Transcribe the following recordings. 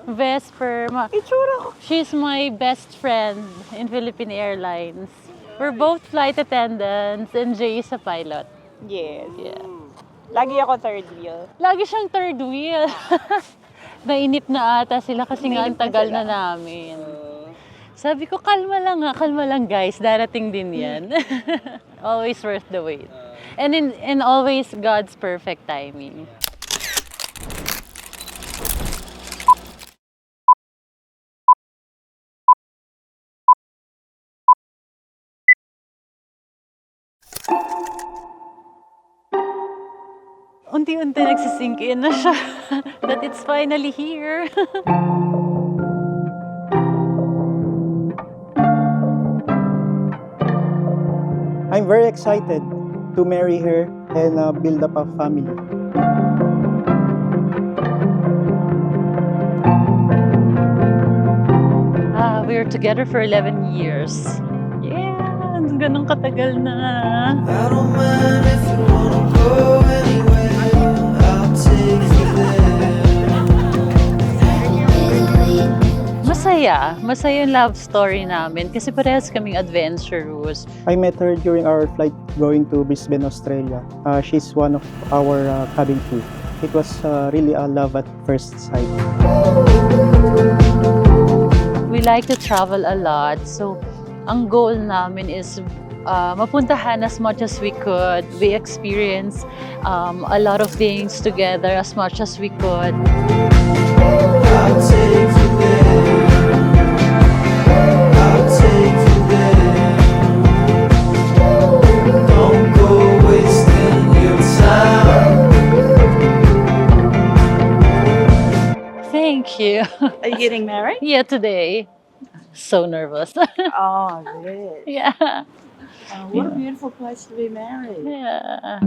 Vesper. Itsura ko. She's my best friend in Philippine Airlines. We're both flight attendants and Jay is a pilot. Yes. Yeah. Lagi ako third wheel. Lagi siyang third wheel. Nainip na ata sila kasi nga ang Nainip na tagal sila. na namin. Sabi ko, kalma lang guys, darating din yan. Always worth the wait. And always God's perfect timing. Unti-unti nagsisink in na siya that it's finally here. I'm very excited to marry her and build up a family. We were together for 11 years. Yeah, ganun katagal na. I don't mind if you wanna go anywhere, I'll take you there. Masaya yung love story namin kasi parehas kaming adventurous. I met her during our flight going to Brisbane, Australia. She's one of our cabin crew. It was really a love at first sight. We like to travel a lot, so ang goal namin is mapuntahan as much as we could. We experience a lot of things together as much as we could. I'll take you there. I'll take you there. Don't go wasting your time. Thank you. Are you getting married? Yeah, today. So nervous. Oh, good. Yeah. What a beautiful place to be married. Yeah.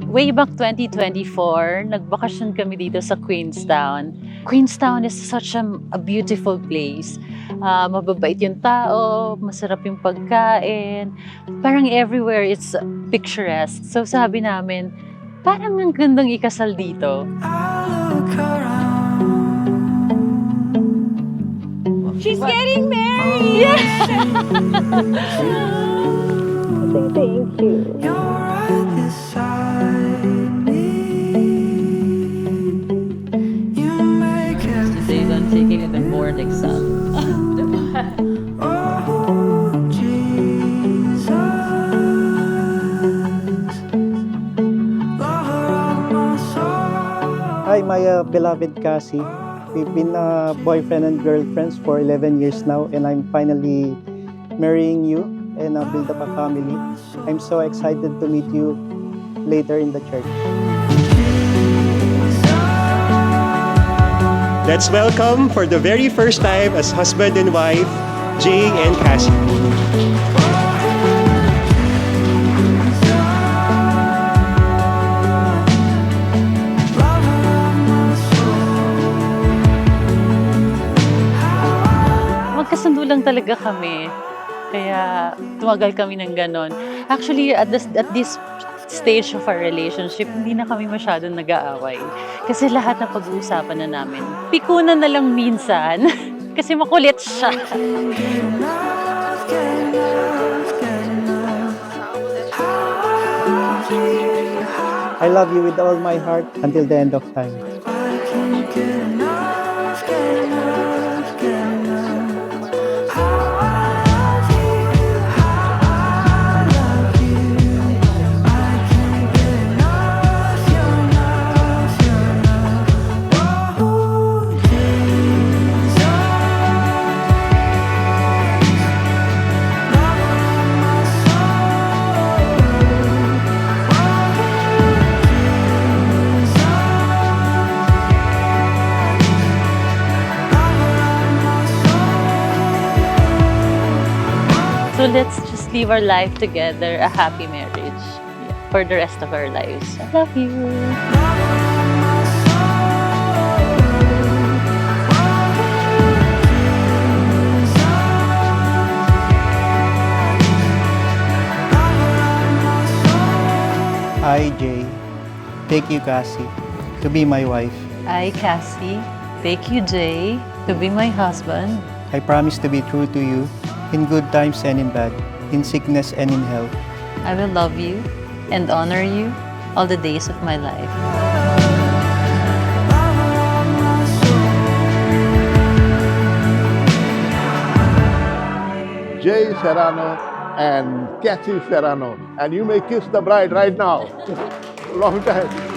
Way back 2024, nagbakasyon kami dito sa Queenstown. Queenstown is such a beautiful place. Mababait yung tao, masarap yung pagkain. Parang everywhere it's picturesque. So sabi namin, parang ang gandang ikasal dito. I'll look around. She's getting married! Thank you. You're right beside me. You make Today I'm taking in the board exam. oh Jesus, lover of my soul. Hi, my beloved Cassie. We've been boyfriend and girlfriends for 11 years now, and I'm finally marrying you and build up a family. I'm so excited to meet you later in the church. Let's welcome for the very first time as husband and wife, Jay and Cassie. Magkasundo lang talaga kami. Kaya tumagal kami ng ganon. Actually, at this stage of our relationship, hindi na kami masyadong nag-aaway. Kasi lahat na pag-uusapan na namin. Pikunan na lang minsan. Kasi makulit siya. I love you with all my heart until the end of time. So let's just live our life together, a happy marriage for the rest of our lives. I love you. I, Jay, take you, Cassie, to be my wife I, Cassie, take you, Jay, to be my husband. I promise to be true to you in good times and in bad, in sickness and in health. I will love you and honor you all the days of my life. Jay Serrano and Kathy Serrano. And you may kiss the bride right now. Long time.